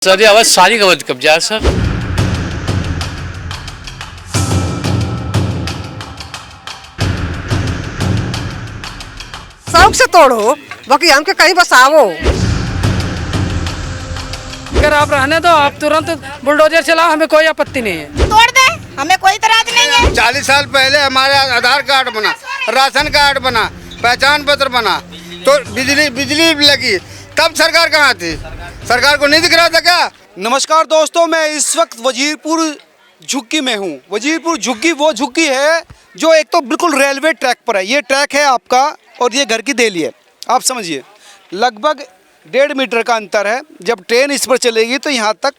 Sir ये आवाज सारी अवैध कब्जा है सर। शौक से तोड़ो, बाकी हमके कहीं बसावो। अगर आप रहने दो, आप तुरंत बुलडोजर चलाओ, हमें कोई आपत्ति नहीं है। तोड़ दे, हमें कोई इतराज नहीं है। 40 साल पहले हमारे आधार कार्ड बना, राशन कार्ड बना, पहचान पत्र बना, तो बिजली लगी, तब सरकार कहाँ थी? सरकार को नहीं दिख रहा था क्या? नमस्कार दोस्तों, मैं इस वक्त वजीरपुर झुग्गी में हूँ। वजीरपुर झुग्गी वो झुग्गी है जो एक तो बिल्कुल रेलवे ट्रैक पर है। ये ट्रैक है आपका और ये घर की देली है। आप समझिए लगभग 1.5 मीटर का अंतर है। जब ट्रेन इस पर चलेगी तो यहाँ तक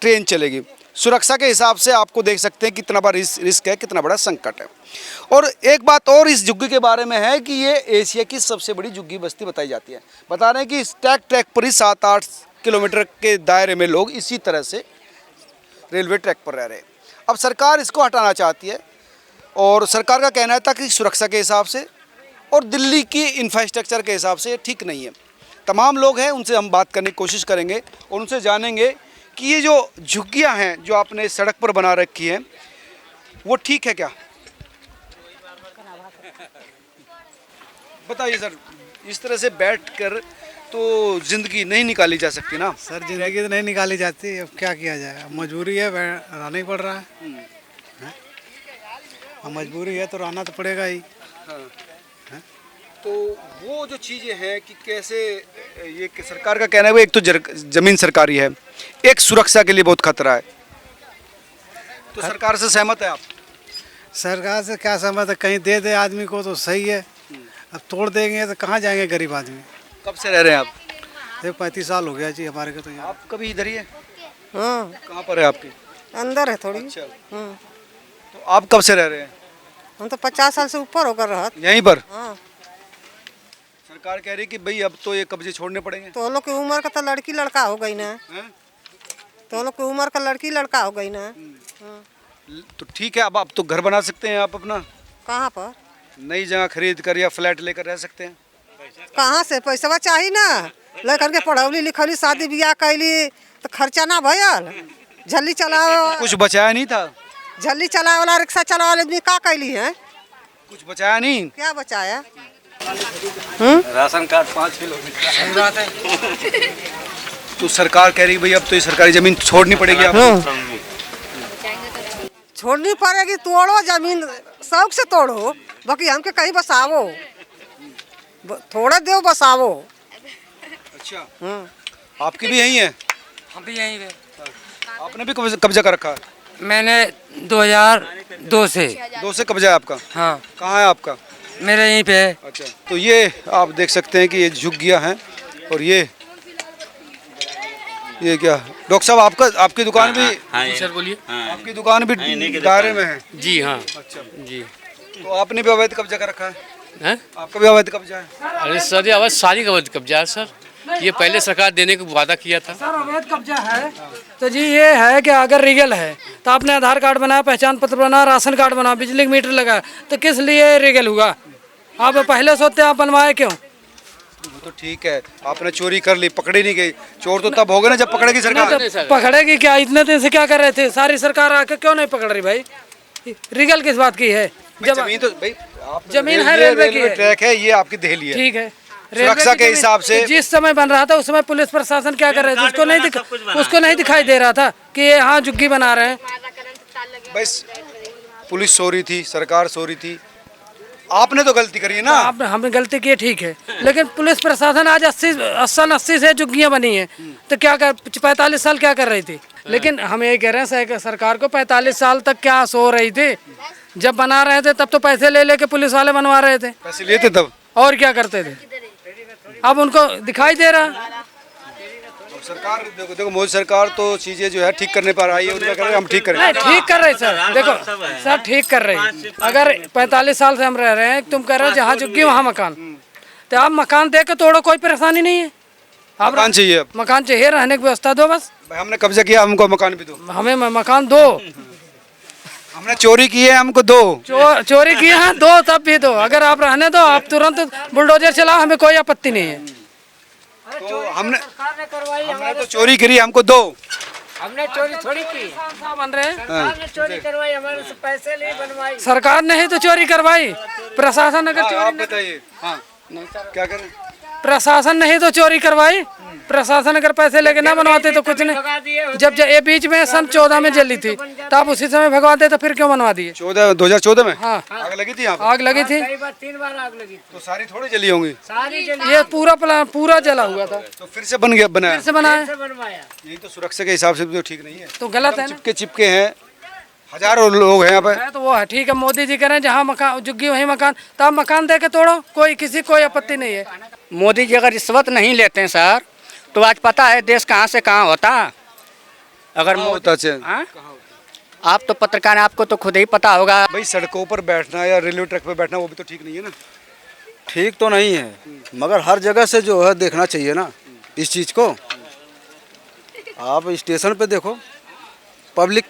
ट्रेन चलेगी। सुरक्षा के हिसाब से आपको देख सकते हैं कितना बड़ा रिस्क है, कितना बड़ा संकट है। और एक बात और इस झुग्गी के बारे में है कि ये एशिया की सबसे बड़ी झुग्गी बस्ती बताई जाती है। बता रहे हैं कि इस ट्रैक पर ही 7-8 किलोमीटर के दायरे में लोग इसी तरह से रेलवे ट्रैक पर रह रहे हैं। अब सरकार इसको हटाना चाहती है और सरकार का कहना था कि सुरक्षा के हिसाब से और दिल्ली की इंफ्रास्ट्रक्चर के हिसाब से ये ठीक नहीं है। तमाम लोग हैं, उनसे हम बात करने की कोशिश करेंगे और उनसे जानेंगे कि ये जो झुग्गियाँ हैं जो आपने सड़क पर बना रखी हैं वो ठीक है क्या? बताइए सर, इस तरह से बैठकर तो ज़िंदगी नहीं निकाली जा सकती ना? सर जिंदगी तो नहीं निकाली जाती, अब क्या किया जाए, अब मजबूरी है, रहना ही पड़ रहा है। हैं? अब मजबूरी है तो रहना तो पड़ेगा ही। तो वो जो चीज़ें हैं कि कैसे ये कि सरकार का कहना है वो एक तो ज़मीन सरकारी है, एक सुरक्षा के लिए बहुत खतरा है। तो सरकार से सहमत है आप? सरकार से क्या समझ है, कहीं दे दे आदमी को तो सही है। अब तोड़ देंगे तो कहाँ जाएंगे गरीब आदमी। कब से रह रहे हैं आप? ये 35 साल हो गया जी हमारे को तो यहाँ। आप कभी इधर ही है? हाँ, कहाँ पर है आपकी? अंदर है थोड़ी। अच्छा, तो आप कब से रह रहे हैं हम तो 50 साल से ऊपर होकर रहत। यहीं पर? हाँ, सरकार कह रही कि भाई अब तो ये कब्जे छोड़ने पड़ेंगे। तो लोग की उम्र का तो लड़की लड़का हो गई ना। हैं? तो लोग की उम्र का लड़की लड़का हो गई ना। तो ठीक है, अब आप तो घर बना सकते हैं, आप अपना कहाँ पर, नई जगह खरीद कर या फ्लैट लेकर रह सकते हैं। कहाँ से पैसा चाहिए ना? लड़कन के पढ़ौली लिखौली, शादी ब्याह कैली तो खर्चा ना भयल। झल्ली चलाओ, कुछ बचाया नहीं था? झल्ली चलावे वाला, रिक्शा चलावे वाला आदमी का कैली है? कुछ बचाया नहीं? क्या बचाया? Ration card 5 kilometre. तो सरकार कह रही भाई अब तो ये सरकारी जमीन छोड़नी पड़ेगी आपको। छोड़नी पड़ेगी, तोड़ो जमीन, शौक से तोड़ो, बाकी हमके कहीं बसावो। थोड़ा दो बसावो। अच्छा, आपकी भी यही है? हम भी यहीं पे। आपने भी कब्जा कर रखा है? मैंने 2002 से। 2 से कब्जा है आपका? हाँ, कहाँ है आपका? मेरे यहीं पे है। अच्छा, तो ये आप देख सकते हैं कि ये झुग्गियाँ हैं और ये क्या डॉक्टर साहब आपकी दुकान भी? जी सर बोलिए। आपकी दुकान भी दायरे में है? जी हाँ। अच्छा, जी। तो आपने भी अवैध कब्जा कर रखा है? हैं? आपका भी अवैध कब्जा है? अरे सर ये आवाज सारी अवैध कब्जा है सर। ये पहले सरकार देने को वादा किया था। सर अवैध कब्जा है तो जी ये है कि अगर रीगल है तो आपने आधार कार्ड बनाया, पहचान पत्र बना, राशन कार्ड बना, बिजली मीटर लगा, तो किस लिए रीगल हुआ? आप पहले सोचते आप बनवाए क्यों? वो तो ठीक है, आपने चोरी कर ली, पकड़ी नहीं गई। चोर तो तब हो गए ना जब पकड़ेगी सरकार। तो पकड़ेगी क्या? इतने दिन से क्या कर रहे थे? सारी सरकार आके क्यों नहीं पकड़ रही भाई? रीगल किस बात की है? जब जमीन तो भाई जमीन है रेलवे की है। ट्रैक है, ये आपकी दहली है। ठीक है, सुरक्षा के हिसाब से जिस समय बन रहा था उस समय पुलिस प्रशासन क्या कर रहे थे? उसको नहीं दिखाई दे रहा था कि ये हाँ झुग्गी बना रहे हैं। बस पुलिस सो रही थी, सरकार सो रही थी, आपने तो गलती करी है ना। आप हमने गलती की है, ठीक है, लेकिन पुलिस प्रशासन आज 80 से झुग्गियाँ बनी हैं तो क्या कर 45 साल क्या कर रही थी? लेकिन हम ये कह रहे हैं सरकार को 45 साल तक क्या सो रही थी? जब बना रहे थे तब तो पैसे ले लेके पुलिस वाले बनवा रहे थे। पैसे लिए थे तब? और क्या करते थे? अब उनको दिखाई दे रहा। सरकार देखो मोदी सरकार तो चीजें जो है ठीक करने पर आई है, उनका कह रहे हैं हम ठीक करें। नहीं, ठीक कर रहे सर, देखो सर ठीक कर रहे। अगर 45 साल से हम रह रहे हैं, तुम कह रहे हो जहाँ झुग्गी वहाँ मकान, तो आप मकान दे के तोड़ो, कोई परेशानी नहीं है। आप मकान चाहिए? अब मकान चाहिए, रहने की व्यवस्था दो बस। भाई हमने कब्जा किया, हमको मकान भी दो। हमें मकान दो। हमने चोरी की है, हमको दो। चोरी की है, दो तब भी दो। अगर आप रहने दो, आप तुरंत बुलडोजर चलाओ, हमें कोई आपत्ति नहीं है। तो हमने तो चोरी करी, हमको दो। हमने चोरी थोड़ी की, बन रहे हैं। सरकार ने चोरी करवाई, हमारे से पैसे नहीं बनवाई। सरकार ने ही तो चोरी करवाई, प्रशासन अगर आप चोरी बताइए। हाँ, क्या करें? प्रशासन ने ही तो चोरी करवाई। प्रशासन अगर पैसे लेके ना बनवाते तो कुछ नहीं। जब ये बीच में सन 14 में जली थी, तब उसी समय भगवाते तो फिर क्यों बनवा दिए? 2014 में हाँ, आग लगी थी यहाँ पे? आग लगी थी, कई बार 3 बार आग लगी, तो सारी थोड़ी जली होंगी। सारी जली। ये पूरा प्लान पूरा जला हुआ था, तो फिर से बन गया, बनाया। फिर से बनाया से बनवाया। यही तो सुरक्षा के हिसाब से भी तो ठीक नहीं है। तो गलत है ना। चिपके हैं, हजारों लोग हैं यहाँ पे। है तो वो है, ठीक है, मोदी जी कह रहे हैं जहाँ मकान झुग्गी वहीं मकान, तो आप मकान दे के तोड़ो, कोई आपत्ति नहीं है। मोदी जी अगर रिश्वत नहीं लेते हैं सर, तो आज पता है देश कहाँ से कहाँ होता। अगर होता हाँ? आप तो पत्रकार हैं, आपको तो खुद ही पता होगा। भाई सड़कों पर बैठना या रेलवे ट्रैक पर बैठना वो भी तो ठीक नहीं है ना। ठीक तो नहीं है, मगर हर जगह से जो है देखना चाहिए ना इस चीज़ को। आप स्टेशन पे देखो, पब्लिक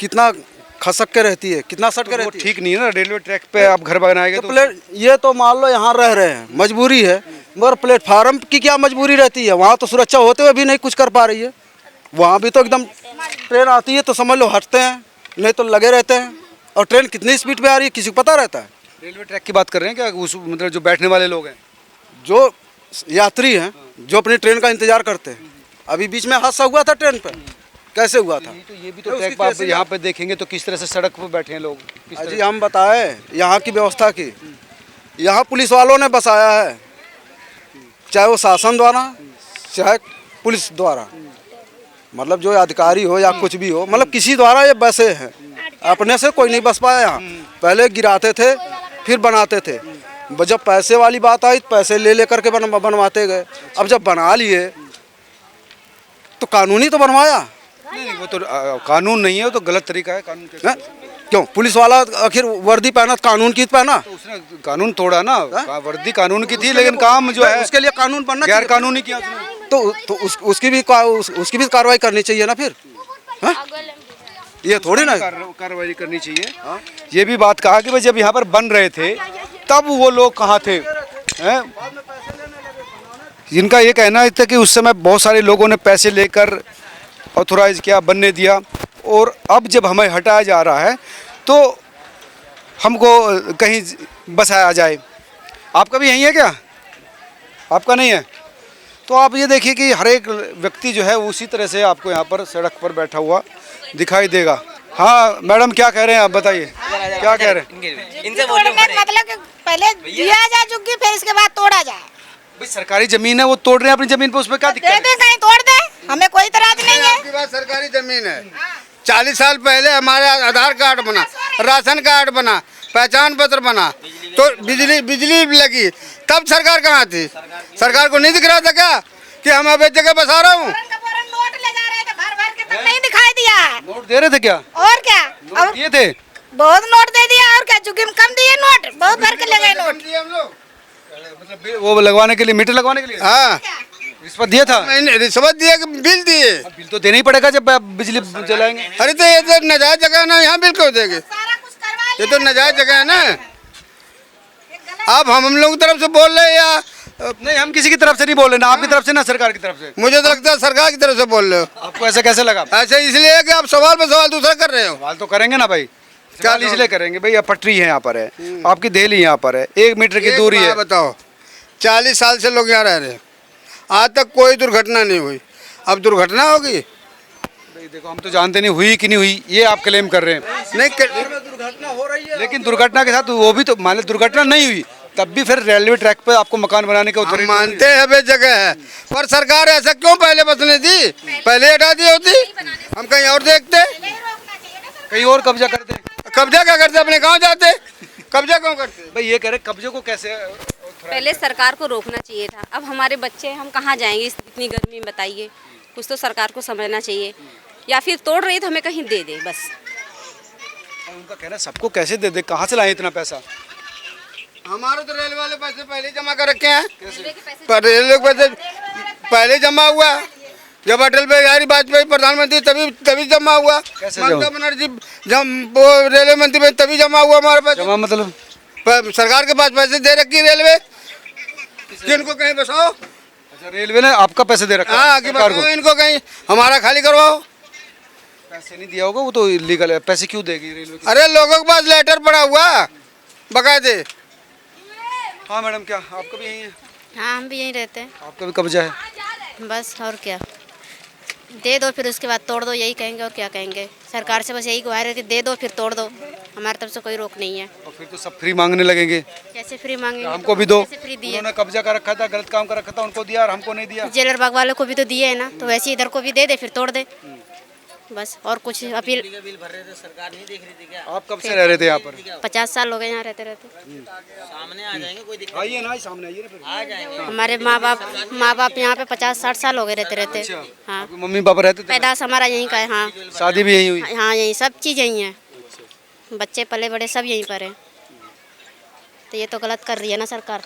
कितना खसक के रहती है, कितना सट के रहती है। ठीक नहीं है ना। रेलवे ट्रैक पे आप घर बनाएंगे तो ये तो मान लो यहाँ रह रहे हैं, मजबूरी है, मगर प्लेटफार्म की क्या मजबूरी रहती है? वहाँ तो सुरक्षा होते हुए भी नहीं कुछ कर पा रही है। वहाँ भी तो एकदम ट्रेन आती है तो समझ लो हटते हैं, नहीं तो लगे रहते हैं। और ट्रेन कितनी स्पीड पे आ रही है किसी को पता रहता है? रेलवे ट्रैक की बात कर रहे हैं क्या? उस मतलब जो बैठने वाले लोग हैं, जो यात्री हैं, जो अपनी ट्रेन का इंतजार करते हैं। अभी बीच में हादसा हुआ था ट्रेन पर, कैसे हुआ था? ये भी तो ट्रैक आप यहाँ पे देखेंगे तो किस तरह से सड़क पर बैठे हैं लोग। जी हम बताएं यहाँ की व्यवस्था की, यहाँ पुलिस वालों ने बसाया है, चाहे वो शासन द्वारा चाहे पुलिस द्वारा, मतलब जो अधिकारी हो या कुछ भी हो, मतलब किसी द्वारा ये बसे हैं। अपने से कोई नहीं बस पाया यहाँ। पहले गिराते थे फिर बनाते थे, जब पैसे वाली बात आई तो पैसे ले लेकर के बनवाते गए। अब जब बना लिए तो कानूनी तो बनवाया नहीं, वो तो कानून नहीं है, वो तो गलत तरीका है। कानून है? क्यों पुलिस वाला आखिर वर्दी पहना, कानून की पहना? तो उसने कानून तोड़ा ना। वर्दी कानून की थी, लेकिन काम जो है उसके लिए कानून बनना गैर कानूनी किया उसने। तो उसकी भी कार्रवाई करनी चाहिए ना फिर। है? ये थोड़ी ना कार्रवाई करनी चाहिए। ये भी बात कहा कि भाई जब यहाँ पर बन रहे थे तब वो लोग कहाँ थे, हैं? जिनका ये कहना था कि उस समय बहुत सारे लोगों ने पैसे लेकर ऑथोराइज किया, बनने दिया, और अब जब हमें हटाया जा रहा है तो हमको कहीं बसाया जाए। आपका भी यही है क्या? आपका नहीं है? तो आप ये देखिए कि हर एक व्यक्ति जो है उसी तरह से आपको यहाँ पर सड़क पर बैठा हुआ दिखाई देगा। हाँ मैडम, क्या कह रहे हैं आप, बताइए क्या कह रहे हैं? इनसे बोलने का मतलब कि पहले दिया जाए झुग्गी, फिर इसके बाद तोड़ा जाए। भाई सरकारी जमीन है, वो तोड़ रहे हैं अपनी जमीन पर, उसमें क्या दिक्कत दे है? दे, कहीं तोड़ दे, हमें कोई इतराज नहीं है। आपकी बात सरकारी जमीन है। 40 साल पहले हमारे आधार कार्ड बना, राशन कार्ड बना, पहचान पत्र बना, तो बिजली लगी, तब सरकार कहाँ थी? सरकार को नहीं दिख रहा था क्या कि हम अब एक जगह बसा रहा हूँ? नोट ले जा रहे थे भर भर के, तब नहीं दिखाई दिया। नोट दे रहे थे क्या? और क्या, अब ये थे बहुत नोट दे दिया। और क्या, झुग्गी में कम दिए नोट, बहुत भर के ले गए नोट। हम लोग मतलब वो लगवाने के लिए, मीटर लगवाने के लिए हाँ रिश्वत दिया था। मैंने रिश्वत दिया कि बिल दिए। बिल तो देना ही पड़ेगा जब आप बिजली जलाएंगे। अरे तो ये तो नाजायज जगह है ना, यहाँ बिल क्यों देंगे? सारा कुछ करवा ये तो नाजायज जगह है ना। आप हम लोगों की तरफ से बोल रहे हैं या नहीं, हम किसी की तरफ से नहीं बोल रहे, ना आपकी तरफ से ना सरकार की तरफ से। मुझे तो लगता है सरकार की तरफ से बोल रहे हो। आपको ऐसा कैसे लगा? ऐसा इसलिए कि आप सवाल पे सवाल दूसरा कर रहे हो। सवाल तो करेंगे ना भाई, क्या इसलिए करेंगे भाई? अब पटरी है यहाँ पर है, आपकी देहली यहाँ पर है, 1 मीटर की दूरी है। बताओ, 40 साल से लोग यहाँ रह रहे हैं, आज तक कोई दुर्घटना नहीं हुई, अब दुर्घटना होगी? भाई देखो, हम तो जानते नहीं हुई कि नहीं हुई, ये आप क्लेम कर रहे हैं। नहीं दुर्घटना हो रही है, लेकिन दुर्घटना के साथ वो भी तो मान लो दुर्घटना नहीं हुई, तब भी फिर रेलवे ट्रैक पे आपको मकान बनाने का हम मानते हैं वे जगह है, पर सरकार ऐसा क्यों पहले बसने दी? पहले हटा दी होती, हम कहीं और देखते, कहीं और कब्जा करते। कब्जा क्या करते? अपने गांव जाते, कब्जा क्यों करते? भाई ये कह रहे कब्जे को कैसे? पहले सरकार को रोकना चाहिए था। अब हमारे बच्चे, हम कहाँ जाएंगे इतनी गर्मी में, बताइए। कुछ तो सरकार को समझना चाहिए, या फिर तोड़ रही तो हमें कहीं दे दे बस। उनका कहना सबको कैसे दे दे, कहाँ से लाए इतना पैसा? हमारे तो रेलवे वाले पैसे पहले जमा कर रखे हैं, पर रेलवे के पैसे पहले जमा हुआ, जब अटल बिहारी वाजपेयी प्रधानमंत्री तभी जमा हुआ। ममता बनर्जी जब वो रेलवे मंत्री में तभी जमा हुआ हमारे पास। जमा मतलब सरकार के पास पैसे दे रखी रेलवे, जिनको कहीं बसाओ। रेलवे ने आपका पैसे दे रखा हाँ है कि सरकार को? बताओ इनको कहीं हमारा खाली करवाओ। पैसे नहीं दिया होगा, वो तो इलीगल है। पैसे क्यों देगी रेलवे की? अरे लोगों के पास लेटर पड़ा हुआ बकायदे। हाँ मैडम, क्या आपका भी यही है? हाँ हम भी यहीं रहते हैं, आपका भी कब्जा है? बस और क्या, दे दो फिर उसके बाद तोड़ दो, यही कहेंगे और क्या कहेंगे। सरकार से बस यही गुहार है कि दे दो फिर तोड़ दो, हमारी तरफ से कोई रोक नहीं है। और फिर तो सब फ्री मांगने लगेंगे। कैसे फ्री मांगेंगे? हमको भी दो। कैसे फ्री दिए? उन्होंने कब्जा कर रखा था, गलत काम कर रखा था, उनको दिया और हमको नहीं दिया। जेलर बाग वालों को भी तो दिए है ना, तो वैसे इधर को भी दे दे फिर तोड़ दे, बस। और कुछ अपील। आप कब से रह रहे थे यहाँ पर? 50 साल हो गए यहाँ रहते रहते। आइए ना, सामने आइए ना फिर। हमारे माँ बाप यहाँ पे 50-60 साल हो गए रहते रहते। हाँ, आपके मम्मी पापा रहते थे? पैदाश हमारा यहीं का है। हाँ, शादी भी यही हुई? हाँ यहीं, सब चीज़ यहीं है, बच्चे पले बड़े सब यहीं पर हैं। तो ये तो गलत कर रही है ना सरकार,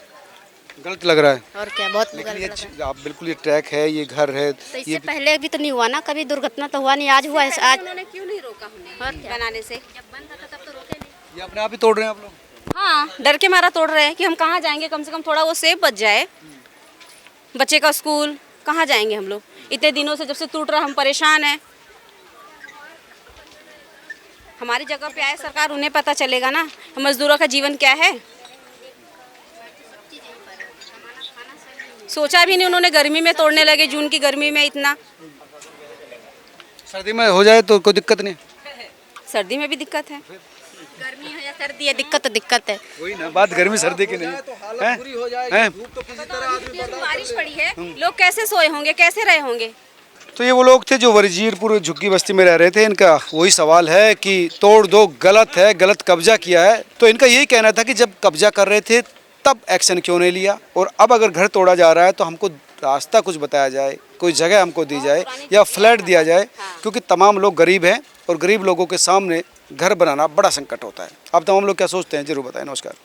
गलत लग रहा है। और क्या, बहुत लेकिन गलत ये लग रहा है। आप बिल्कुल, ये ट्रैक है, ये घर है, तो इससे ये पहले भी तो नहीं हुआ ना, कभी दुर्घटना तो हुआ नहीं, आज हुआ है। आज उन्होंने क्यों नहीं रोका हमें बनाने से? ये अपने आप ही तोड़ रहे हैं आप लोग? हाँ, डर के मारा तोड़ रहे हैं कि हम कहाँ जाएंगे, कम से कम थोड़ा वो सेफ बच जाए। बच्चे का स्कूल, कहाँ जाएंगे हम लोग? इतने दिनों से जब से टूट रहा हम परेशान हैं। हमारी जगह पे आए सरकार, उन्हें पता चलेगा ना मजदूरों का जीवन क्या है। सोचा भी नहीं उन्होंने, गर्मी में तोड़ने लगे, जून की गर्मी में इतना। सर्दी में हो जाए तो कोई दिक्कत नहीं? सर्दी में भी दिक्कत है। गर्मी है या सर्दी है, दिक्कत तो दिक्कत है। वही ना बात, गर्मी सर्दी की नहीं है। बारिश पड़ी है, लोग कैसे सोए होंगे, कैसे रहे होंगे? तो ये वो लोग थे जो वजीरपुर झुग्गी बस्ती में रह रहे थे। इनका वही सवाल है कि तोड़ दो, गलत है, गलत कब्जा किया है। तो इनका यही कहना था कि जब कब्जा कर रहे थे तब एक्शन क्यों नहीं लिया, और अब अगर घर तोड़ा जा रहा है तो हमको रास्ता कुछ बताया जाए, कोई जगह हमको दी जाए या फ्लैट दिया जाए, क्योंकि तमाम लोग गरीब हैं और गरीब लोगों के सामने घर बनाना बड़ा संकट होता है। आप तमाम लोग क्या सोचते हैं, जरूर बताएं। नमस्कार।